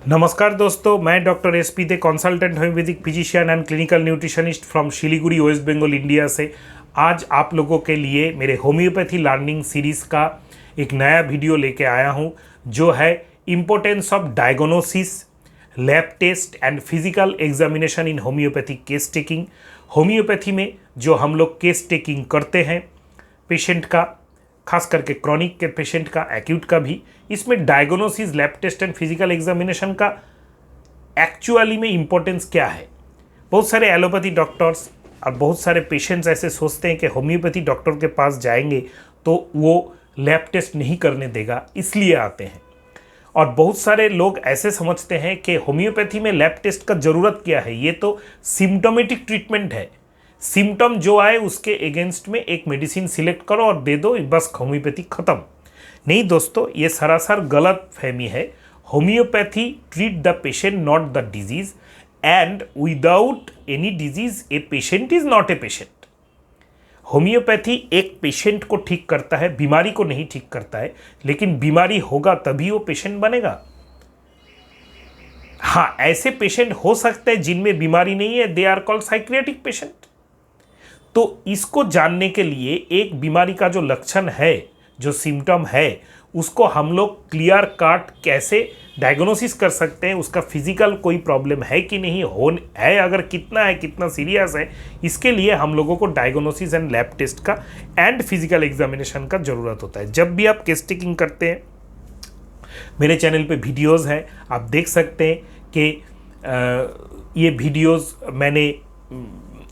नमस्कार दोस्तों, मैं doctor SP De, consultant homeopathic physician and clinical nutritionist from Siliguri, West Bengal, India से आज आप लोगों के लिए मेरे होम्योपैथी लर्निंग सीरीज़ का एक नया वीडियो लेके आया हूं, जो है importance of diagnosis, lab test and physical examination in homeopathic case taking. Homeopathy में जो हम लोग केस टेकिंग करते हैं पेशेंट का, खास करके क्रॉनिक के पेशेंट का, एक्यूट का भी, इसमें diagnosis, lab test and physical examination का एक्चुअली में इम्पोर्टेंस क्या है। बहुत सारे एलोपैथी डॉक्टर्स और बहुत सारे पेशेंट्स ऐसे सोचते हैं कि होम्योपैथी डॉक्टर के पास जाएंगे तो वो लैब टेस्ट नहीं करने देगा, इसलिए आते हैं। और बहुत सारे लोग ऐसे समझते हैं कि होम्योपैथी में लैब टेस्ट का ज़रूरत क्या है, ये तो सिम्टोमेटिक ट्रीटमेंट है, सिम्टम जो आए उसके अगेंस्ट में एक मेडिसिन सिलेक्ट करो और दे दो, बस होम्योपैथी खत्म। नहीं दोस्तों, ये सरासर गलत फहमी है। Homeopathy treat the patient not the disease, and without any disease a patient is not a patient. Homeopathy एक पेशेंट को ठीक करता है, बीमारी को नहीं ठीक करता है, लेकिन बीमारी होगा तभी वो पेशेंट बनेगा। हाँ, ऐसे पेशेंट हो सकते हैं जिनमें बीमारी नहीं है, दे आर कॉल्ड साइक्रियाटिक पेशेंट। तो इसको जानने के लिए एक बीमारी का जो लक्षण है, जो सिम्टम है, उसको हम लोग क्लियर कट कैसे डायग्नोसिस कर सकते हैं, उसका फिजिकल कोई प्रॉब्लम है कि नहीं है, अगर कितना है, कितना सीरियस है, इसके लिए हम लोगों को डायग्नोसिस एंड लैब टेस्ट का एंड फिजिकल एग्जामिनेशन का ज़रूरत होता है। जब भी आप केस टेकिंग करते हैं, मेरे चैनल पे वीडियोज़ हैं, आप देख सकते हैं कि ये वीडियोज़ मैंने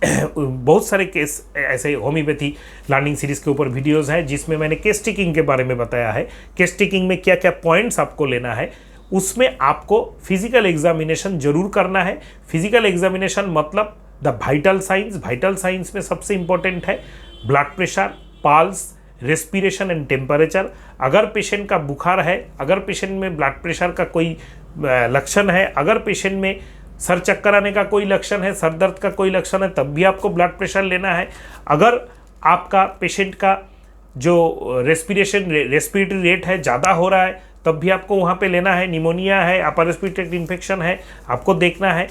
बहुत सारे केस ऐसे होम्योपैथी लर्निंग सीरीज़ के ऊपर वीडियोज़ हैं जिसमें मैंने केस टेकिंग के बारे में बताया है। केस टेकिंग में क्या क्या पॉइंट्स आपको लेना है, उसमें आपको फिजिकल एग्जामिनेशन जरूर करना है। फिजिकल एग्जामिनेशन मतलब the vital science. Vital science में सबसे इंपॉर्टेंट है blood pressure, pulse, respiration and temperature. अगर पेशेंट का बुखार है, अगर पेशेंट में ब्लड प्रेशर का कोई लक्षण है, अगर पेशेंट में सर चक्कर आने का कोई लक्षण है, सर दर्द का कोई लक्षण है, तब भी आपको ब्लड प्रेशर लेना है। अगर आपका पेशेंट का जो रेस्पिरेटरी रेट है ज़्यादा हो रहा है, तब भी आपको वहाँ पे लेना है। निमोनिया है, अपर रेस्पिरेटरी इन्फेक्शन है, आपको देखना है।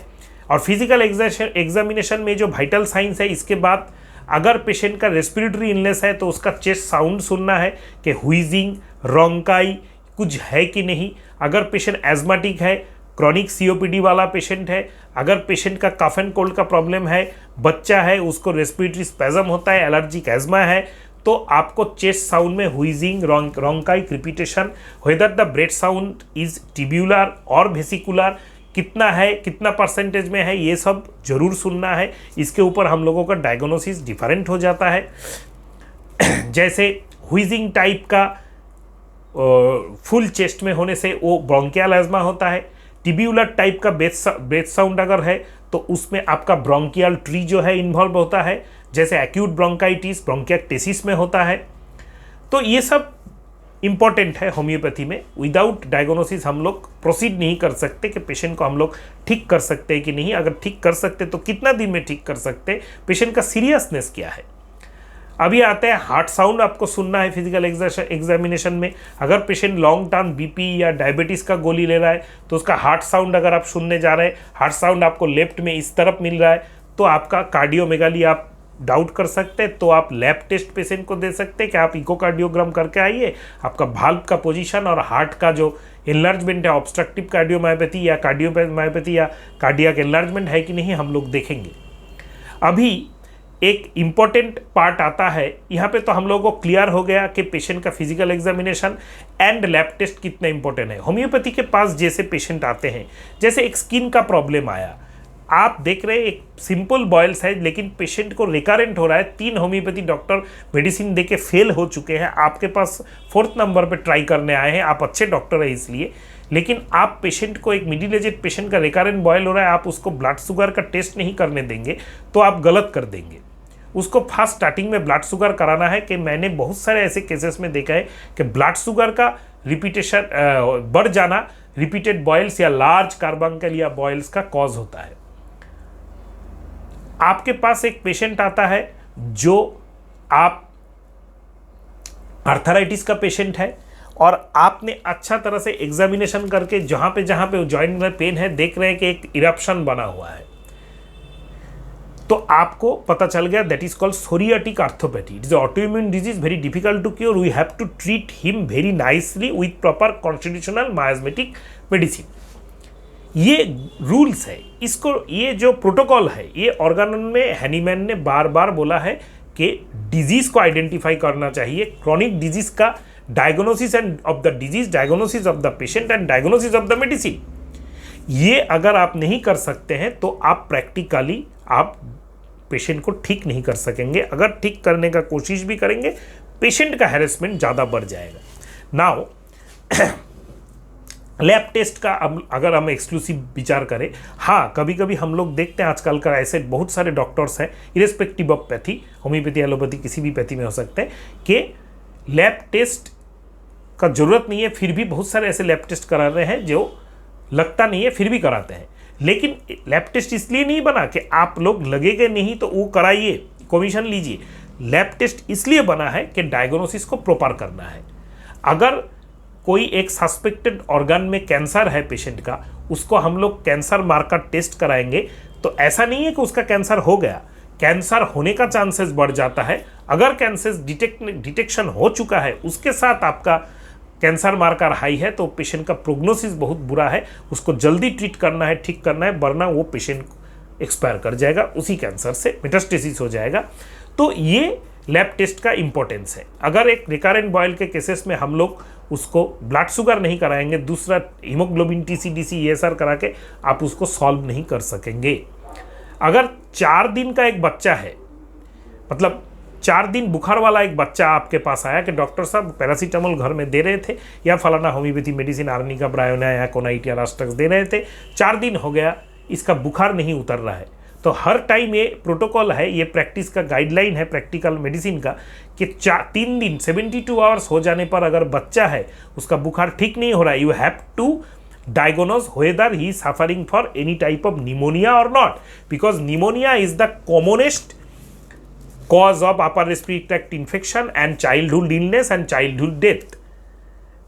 और फिजिकल एग्जामिनेशन में जो वाइटल साइंस है, इसके बाद अगर पेशेंट का रेस्पिरेटरी इलनेस है तो उसका चेस्ट साउंड सुनना है कि हुइजिंग, रोंकाई कुछ है कि नहीं। अगर पेशेंट एजमाटिक है, क्रॉनिक सीओपीडी वाला पेशेंट है, अगर पेशेंट का कफ एंड कोल्ड का प्रॉब्लम है, बच्चा है, उसको रेस्पिरेटरी स्पैज़म होता है, एलर्जिक एजमा है, तो आपको चेस्ट साउंड में wheezing, rhonchi, crepitation, whether the breath sound is tubular और वेसिकुलर, कितना है, कितना परसेंटेज में है, ये सब जरूर सुनना है। इसके ऊपर हम लोगों का डायग्नोसिस डिफरेंट हो जाता है। जैसे हुइजिंग टाइप का फुल चेस्ट में होने से वो ब्रोंकियल एजमा होता है। टिब्यूलर टाइप का ब्रेथ साउंड अगर है तो उसमें आपका ब्रोंकियल ट्री जो है इन्वॉल्व होता है, जैसे एक्यूट ब्रोंकाइटिस, ब्रोंकिएक्टेसिस में होता है। तो ये सब इम्पॉर्टेंट है होम्योपैथी में। विदाउट डायग्नोसिस हम लोग प्रोसीड नहीं कर सकते कि पेशेंट को हम लोग ठीक कर सकते हैं कि नहीं। अगर ठीक कर सकते तो कितना दिन में ठीक कर सकते, पेशेंट का सीरियसनेस क्या है। अभी आते हैं हार्ट साउंड, आपको सुनना है फिजिकल एग्जामिनेशन में। अगर पेशेंट लॉन्ग टर्म बीपी या डायबिटीज़ का गोली ले रहा है तो उसका हार्ट साउंड अगर आप सुनने जा रहे हैं, हार्ट साउंड आपको लेफ्ट में इस तरफ मिल रहा है, तो आपका कार्डियोमेगाली आप डाउट कर सकते हैं। तो आप लैब टेस्ट पेशेंट को दे सकते हैं कि आप इकोकार्डियोग्राम करके आइए, आपका भाल्व का पोजीशन और हार्ट का जो एनलार्जमेंट है, ऑब्स्ट्रक्टिव कार्डियोमायोपैथी या कार्डियोमायोपैथी या कार्डियक एनलार्जमेंट है कि नहीं, हम लोग देखेंगे। अभी एक इम्पॉर्टेंट पार्ट आता है यहाँ पे, तो हम लोगों को क्लियर हो गया कि पेशेंट का physical examination and lab test कितना इंपॉर्टेंट है। होम्योपैथी के पास जैसे पेशेंट आते हैं, जैसे एक स्किन का प्रॉब्लम आया, आप देख रहे हैं एक सिंपल बॉयल्स है, लेकिन पेशेंट को रिकरेंट हो रहा है, 3 होम्योपैथी डॉक्टर मेडिसिन दे के फेल हो चुके हैं, आपके पास 4th नंबर पे ट्राई करने आए हैं, आप अच्छे डॉक्टर हैं इसलिए, लेकिन आप पेशेंट को, एक मिडिल एजेड पेशेंट का रिकरेंट बॉयल हो रहा है, आप उसको ब्लड शुगर का टेस्ट नहीं करने देंगे तो आप गलत कर देंगे। उसको फास्ट स्टार्टिंग में ब्लड शुगर कराना है। कि मैंने बहुत सारे ऐसे केसेस में देखा है कि ब्लड शुगर का रिपीटेशन बढ़ जाना रिपीटेड बॉयल्स या लार्ज कार्बंकल या बॉयल्स का कॉज होता है। आपके पास एक पेशेंट आता है जो आप आर्थराइटिस का पेशेंट है और आपने अच्छा तरह से एग्जामिनेशन करके जहाँ पे जॉइंट में पेन है देख रहे हैं कि एक इरप्शन बना हुआ है, तो आपको पता चल गया that is called psoriatic arthropathy. It is autoimmune disease, very difficult to cure, we have to treat him very nicely with proper constitutional miasmatic medicine. ये रूल्स है, इसको ये जो प्रोटोकॉल है ये ऑर्गेनन में हैनीमैन ने बार बार बोला है कि डिजीज को आइडेंटिफाई करना चाहिए, क्रॉनिक डिजीज का diagnosis end of the disease, diagnosis of the patient and diagnosis of the medicine. ये अगर आप नहीं कर सकते हैं तो आप प्रैक्टिकली आप पेशेंट को ठीक नहीं कर सकेंगे। अगर ठीक करने का कोशिश भी करेंगे पेशेंट का हैरेसमेंट ज़्यादा बढ़ जाएगा। नाउ लैब टेस्ट का अगर हम एक्सक्लूसिव विचार करें, हाँ कभी कभी हम लोग देखते हैं आजकल का ऐसे बहुत सारे डॉक्टर्स हैं, irrespective of pathy, homeopathy allopathy किसी भी पैथी में हो सकते हैं, कि लैब टेस्ट का ज़रूरत नहीं है, फिर भी बहुत सारे ऐसे लैब टेस्ट करा रहे हैं जो लगता नहीं है फिर भी कराते हैं। लेकिन लैब टेस्ट इसलिए नहीं बना कि आप लोग लगेंगे नहीं तो वो कराइए, कमीशन लीजिए। लैब टेस्ट इसलिए बना है कि डायग्नोसिस को प्रॉपर करना है। अगर कोई एक सस्पेक्टेड ऑर्गन में कैंसर है पेशेंट का, उसको हम लोग कैंसर मार्कर टेस्ट कराएंगे तो ऐसा नहीं है कि उसका कैंसर हो गया, कैंसर होने का चांसेस बढ़ जाता है। अगर कैंसर डिटेक्शन हो चुका है, उसके साथ आपका कैंसर मार्कर हाई है, तो पेशेंट का प्रोग्नोसिस बहुत बुरा है, उसको जल्दी ट्रीट करना है, ठीक करना है, वरना वो पेशेंट एक्सपायर कर जाएगा, उसी कैंसर से मेटास्टेसिस हो जाएगा। तो ये लैब टेस्ट का इंपॉर्टेंस है। अगर एक रिकरेंट बॉयल के केसेस में हम लोग उसको ब्लड शुगर नहीं कराएंगे, दूसरा हीमोग्लोबिन TCDC ESR करा के आप उसको सॉल्व नहीं कर सकेंगे। अगर 4 दिन का एक बच्चा है, मतलब 4 दिन बुखार वाला एक बच्चा आपके पास आया कि डॉक्टर साहब पैरासीटामोल घर में दे रहे थे या फलाना होम्योपैथी मेडिसिन आर्निका ब्रायोना या कोनाइट या रास्टक्स दे रहे थे, 4 दिन हो गया इसका बुखार नहीं उतर रहा है, तो हर टाइम ये प्रोटोकॉल है, ये प्रैक्टिस का गाइडलाइन है प्रैक्टिकल मेडिसिन का कि 3 दिन 72 आवर्स हो जाने पर अगर बच्चा है उसका बुखार ठीक नहीं हो रहा है, you have to diagnose whether he is suffering for any type of pneumonia or not, because pneumonia is the commonest cause of upper respiratory tract infection and childhood illness and childhood death।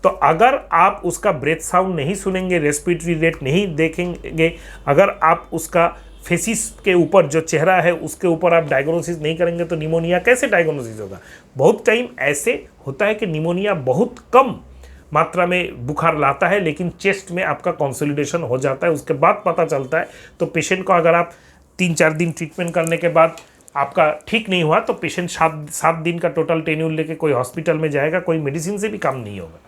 तो अगर आप उसका breath sound नहीं सुनेंगे, respiratory rate नहीं देखेंगे, अगर आप उसका फेसिस के ऊपर जो चेहरा है उसके ऊपर आप डायग्नोसिस नहीं करेंगे तो निमोनिया कैसे डायग्नोसिस होगा। बहुत टाइम ऐसे होता है कि निमोनिया बहुत कम मात्रा में बुखार लाता है लेकिन चेस्ट में आपका कंसोलिडेशन हो जाता है, उसके बाद पता चलता है। तो पेशेंट को अगर आप 3-4 दिन ट्रीटमेंट करने के बाद आपका ठीक नहीं हुआ तो पेशेंट 7 दिन का टोटल टेन्यूर लेके कोई हॉस्पिटल में जाएगा, कोई मेडिसिन से भी काम नहीं होगा।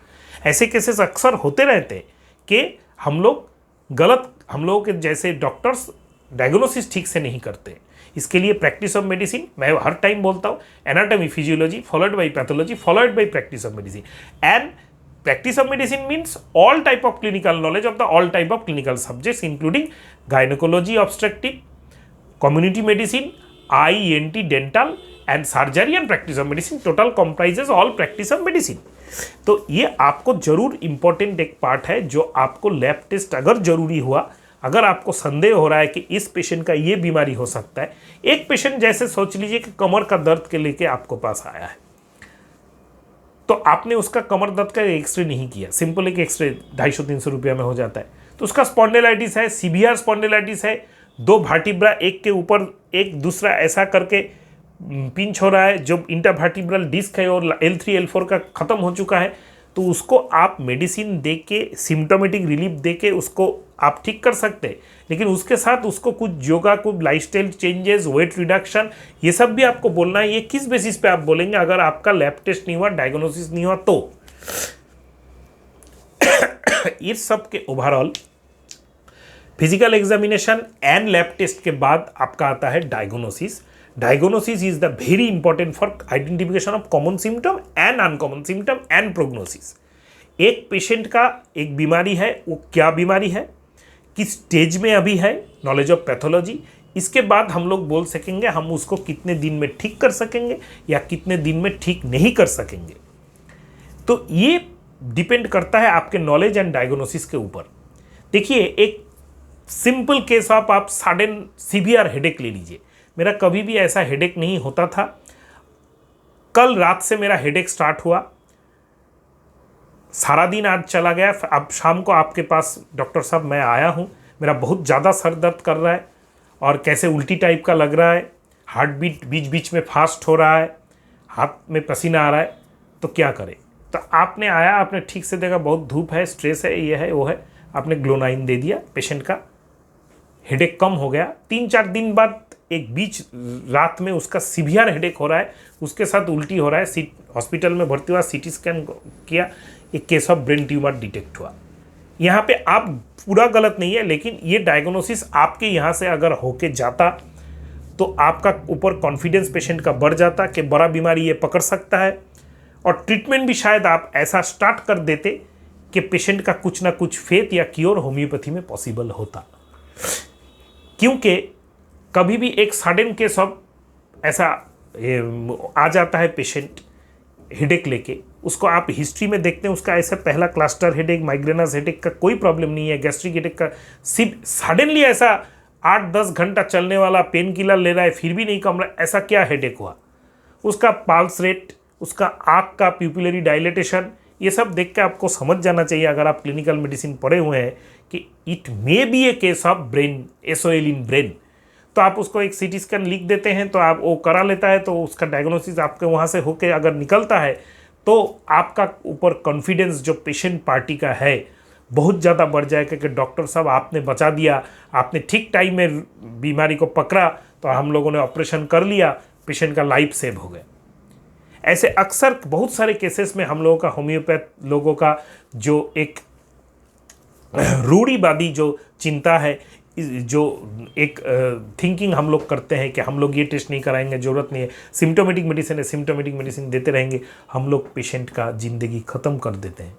ऐसे केसेस अक्सर होते रहते हैं कि हम लोगों के जैसे डॉक्टर्स डायग्नोसिस ठीक से नहीं करते। इसके लिए प्रैक्टिस ऑफ मेडिसिन, मैं हर टाइम बोलता हूँ, anatomy physiology followed by pathology followed by practice of medicine. And practice of medicine means all type of clinical knowledge of the all type of clinical subjects including gynecology, obstetric, community medicine, eye, ENT, dental and surgery and practice of medicine total comprises all practice of medicine। तो ये आपको जरूर important एक part है जो आपको lab test अगर जरूरी हुआ, अगर आपको संदेह हो रहा है कि इस पेशेंट का ये बीमारी हो सकता है। एक पेशेंट जैसे सोच लीजिए कि कमर का दर्द के लेके आपको पास आया है, तो आपने उसका कमर दर्द का एक्सरे नहीं किया, सिंपल एक एक्सरे 250-300 रुपया में हो जाता है, तो उसका स्पॉन्डिलाइटिस है, सीवियर स्पॉन्डिलाइटिस है, 2 वर्टिब्रा एक के ऊपर एक दूसरा ऐसा करके पिंच हो रहा है, जो इंटरवर्टिब्रल डिस्क है और L3 L4 का ख़त्म हो चुका है, तो उसको आप मेडिसिन दे के सिम्टोमेटिक रिलीफ दे के उसको आप ठीक कर सकते हैं। लेकिन उसके साथ उसको कुछ योगा, कुछ लाइफस्टाइल चेंजेस, वेट रिडक्शन, ये सब भी आपको बोलना है। ये किस बेसिस पे आप बोलेंगे अगर आपका लैब टेस्ट नहीं हुआ, डायग्नोसिस नहीं हुआ तो। इस सब के overall physical examination and lab test के बाद आपका आता है diagnosis. Diagnosis is the very important for identification of common symptom and uncommon symptom and prognosis. एक पेशेंट का एक बीमारी है, वो क्या बीमारी है, किस स्टेज में अभी है, नॉलेज ऑफ पैथोलॉजी, इसके बाद हम लोग बोल सकेंगे हम उसको कितने दिन में ठीक कर सकेंगे या कितने दिन में ठीक नहीं कर सकेंगे। तो ये डिपेंड करता है आपके नॉलेज एंड डायग्नोसिस के ऊपर। देखिए, एक सिंपल केस ऑफ आप सडन सीवियर हेडेक ले लीजिए। मेरा कभी भी ऐसा हेडेक नहीं होता था, कल रात से मेरा हेडेक स्टार्ट हुआ, सारा दिन आज चला गया, अब शाम को आपके पास डॉक्टर साहब मैं आया हूँ, मेरा बहुत ज़्यादा सर दर्द कर रहा है और कैसे उल्टी टाइप का लग रहा है, हार्ट बीट बीच बीच में फास्ट हो रहा है, हाथ में पसीना आ रहा है, तो क्या करें। तो आपने आया, आपने ठीक से देखा बहुत धूप है, स्ट्रेस है, ये है वो है, आपने ग्लोनाइन दे दिया, पेशेंट का हेडेक कम हो गया। 3-4 दिन बाद एक बीच रात में उसका सीवियर हेडेक हो रहा है, उसके साथ उल्टी हो रहा है, हॉस्पिटल में भर्ती हुआ, सीटी स्कैन किया, एक case of brain tumour detect हुआ। यहाँ पे आप पूरा गलत नहीं है, लेकिन ये डायग्नोसिस आपके यहाँ से अगर होके जाता तो आपका ऊपर कॉन्फिडेंस पेशेंट का बढ़ जाता कि बड़ा बीमारी ये पकड़ सकता है, और ट्रीटमेंट भी शायद आप ऐसा स्टार्ट कर देते कि पेशेंट का कुछ ना कुछ फेथ या क्योर होम्योपैथी में पॉसिबल होता। क्योंकि कभी भी एक सडन केस ऑफ ऐसा आ जाता है पेशेंट हेडेक लेके, उसको आप हिस्ट्री में देखते हैं, उसका ऐसा पहला क्लस्टर हेडेक, माइग्रेनस हेडेक का कोई प्रॉब्लम नहीं है, गैस्ट्रिक हेडेक का सिर्फ सडनली ऐसा 8-10 घंटा चलने वाला पेन किलर ले रहा है फिर भी नहीं कम रहा, ऐसा क्या हेडेक हुआ। उसका पल्स रेट, उसका आँख का प्यूपिलरी डायलेटेशन, ये सब देख के आपको समझ जाना चाहिए अगर आप क्लिनिकल मेडिसिन पढ़े हुए हैं कि it may be A case of brain SOL in brain. तो आप उसको एक सीटी स्कैन लिख देते हैं, तो आप वो करा लेता है, तो उसका डायग्नोसिस आपके वहाँ से होके अगर निकलता है तो आपका ऊपर कॉन्फिडेंस जो पेशेंट पार्टी का है बहुत ज़्यादा बढ़ जाएगा कि डॉक्टर साहब आपने बचा दिया, आपने ठीक टाइम में बीमारी को पकड़ा, तो हम लोगों ने ऑपरेशन कर लिया, पेशेंट का लाइफ सेव हो गया। ऐसे अक्सर बहुत सारे केसेस में हम लोगों का होम्योपैथ लोगों का जो एक रूढ़िवादी जो चिंता है, जो एक थिंकिंग हम लोग करते हैं कि हम लोग ये टेस्ट नहीं कराएंगे, ज़रूरत नहीं है, सिम्टोमेटिक मेडिसिन है, सिम्टोमेटिक मेडिसिन देते रहेंगे, हम लोग पेशेंट का ज़िंदगी ख़त्म कर देते हैं।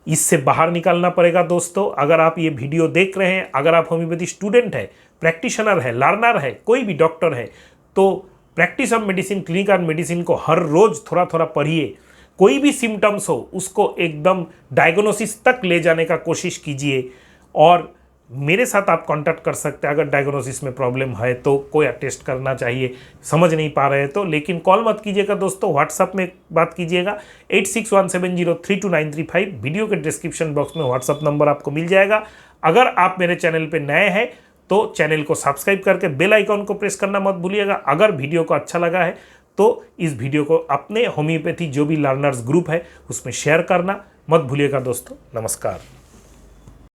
इससे बाहर निकालना पड़ेगा दोस्तों। अगर आप ये वीडियो देख रहे हैं, अगर आप होम्योपैथी स्टूडेंट है, प्रैक्टिशनर है, लर्नर है, कोई भी डॉक्टर है, तो practice of medicine, clinical medicine को हर रोज़ थोड़ा थोड़ा पढ़िए। कोई भी सिम्टम्स हो उसको एकदम डायग्नोसिस तक ले जाने का कोशिश कीजिए, और मेरे साथ आप कांटेक्ट कर सकते हैं अगर डायग्नोसिस में प्रॉब्लम है तो कोई टेस्ट करना चाहिए, समझ नहीं पा रहे हैं तो। लेकिन कॉल मत कीजिएगा दोस्तों, व्हाट्सअप में बात कीजिएगा 8617032935। वीडियो के डिस्क्रिप्शन बॉक्स में व्हाट्सअप नंबर आपको मिल जाएगा। अगर आप मेरे चैनल पर नए हैं तो चैनल को सब्सक्राइब करके बेल आइकॉन को प्रेस करना मत भूलिएगा। अगर वीडियो को अच्छा लगा है तो इस वीडियो को अपने होम्योपैथी जो भी लर्नर्स ग्रुप है उसमें शेयर करना मत भूलिएगा दोस्तों। नमस्कार।